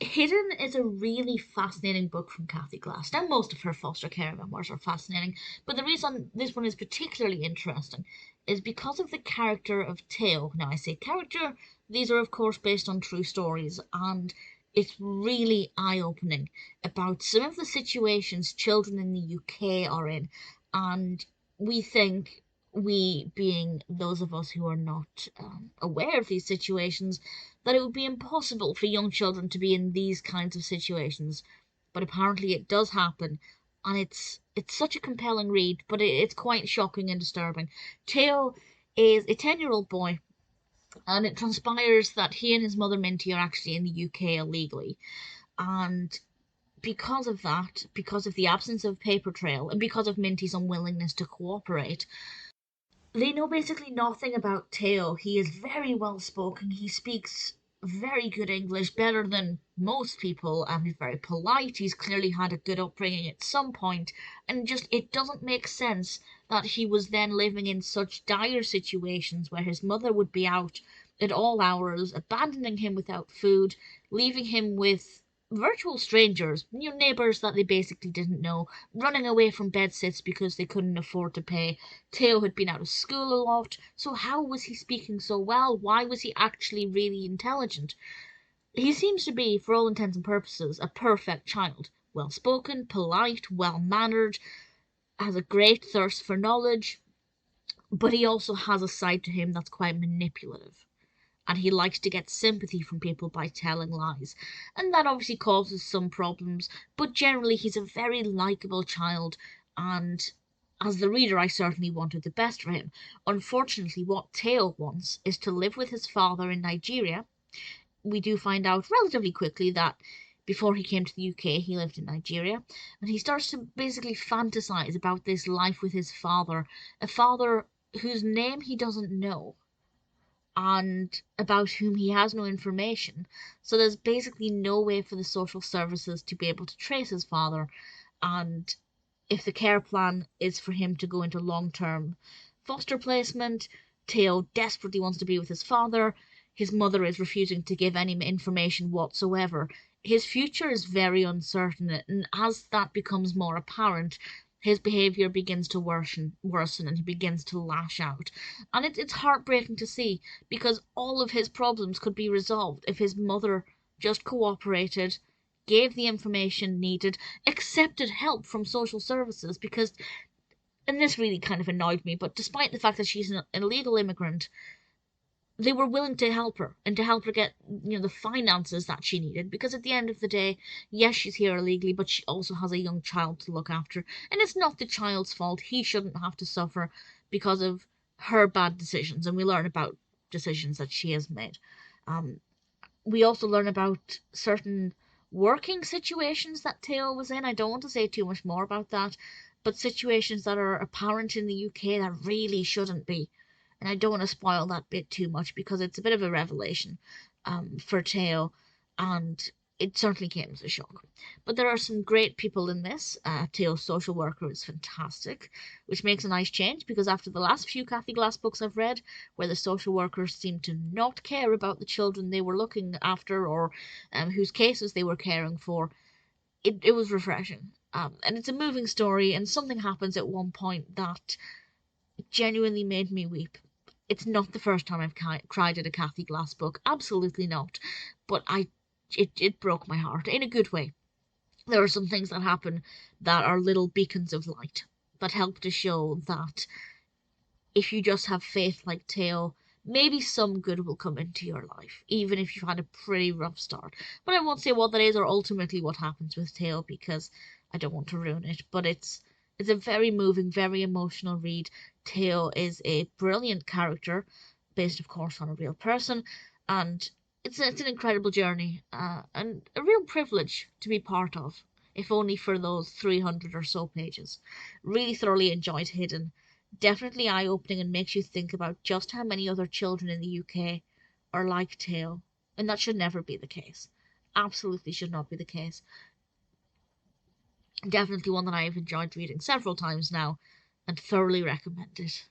Hidden is a really fascinating book from Cathy Glass. Now, most of her foster care memoirs are fascinating, but the reason this one is particularly interesting is because of the character of Theo. Now, I say character, these are, of course, based on true stories, and it's really eye opening about some of the situations children in the UK are in. And we think, we being those of us who are not aware of these situations, that it would be impossible for young children to be in these kinds of situations, but apparently it does happen, and it's such a compelling read, but it's quite shocking and disturbing. Theo is a 10-year-old boy, and it transpires that he and his mother Minty are actually in the UK illegally, and because of that, because of the absence of paper trail, and because of Minty's unwillingness to cooperate, they know basically nothing about Theo. He is very well spoken. He speaks very good English, better than most people. He's very polite. He's clearly had a good upbringing at some point, and just it doesn't make sense that he was then living in such dire situations where his mother would be out at all hours, abandoning him without food, leaving him with virtual strangers, neighbours that they basically didn't know, running away from bedsits because they couldn't afford to pay. Theo had been out of school a lot, so how was he speaking so well? Why was he actually really intelligent? He seems to be, for all intents and purposes, a perfect child. Well spoken, polite, well mannered, has a great thirst for knowledge, but he also has a side to him that's quite manipulative. And he likes to get sympathy from people by telling lies. And that obviously causes some problems, but generally he's a very likeable child, and as the reader I certainly wanted the best for him. Unfortunately, what Theo wants is to live with his father in Nigeria. We do find out relatively quickly that before he came to the UK, he lived in Nigeria, and he starts to basically fantasize about this life with his father, a father whose name he doesn't know and about whom he has no information. So there's basically no way for the social services to be able to trace his father. And if the care plan is for him to go into long-term foster placement, Theo desperately wants to be with his father. His mother is refusing to give any information whatsoever. His future is very uncertain, and as that becomes more apparent, his behaviour begins to worsen, and he begins to lash out. And it's heartbreaking to see, because all of his problems could be resolved if his mother just cooperated, gave the information needed, accepted help from social services, because, and this really kind of annoyed me, but despite the fact that she's an illegal immigrant, they were willing to help her and to help her get the finances that she needed, because at the end of the day, yes, she's here illegally, but she also has a young child to look after, and it's not the child's fault. He shouldn't have to suffer because of her bad decisions, and we learn about decisions that she has made. We also learn about certain working situations that Theo was in. I don't want to say too much more about that, but situations that are apparent in the UK that really shouldn't be. And I don't want to spoil that bit too much because it's a bit of a revelation for Theo, and it certainly came as a shock. But there are some great people in this. Theo's social worker is fantastic, which makes a nice change, because after the last few Cathy Glass books I've read, where the social workers seemed to not care about the children they were looking after, or whose cases they were caring for, it was refreshing. And it's a moving story, and something happens at one point that genuinely made me weep. It's not the first time I've cried at a Cathy Glass book, absolutely not. But it broke my heart in a good way. There are some things that happen that are little beacons of light that help to show that if you just have faith like Theo, maybe some good will come into your life, even if you've had a pretty rough start. But I won't say what that is or ultimately what happens with Theo, because I don't want to ruin it. But it's a very moving, very emotional read. Theo is a brilliant character, based of course on a real person, and it's an incredible journey, and a real privilege to be part of, if only for those 300 or so pages. Really thoroughly enjoyed Hidden. Definitely eye-opening, and makes you think about just how many other children in the UK are like Theo, and that should never be the case. Absolutely should not be the case. Definitely one that I have enjoyed reading several times now, and thoroughly recommend it.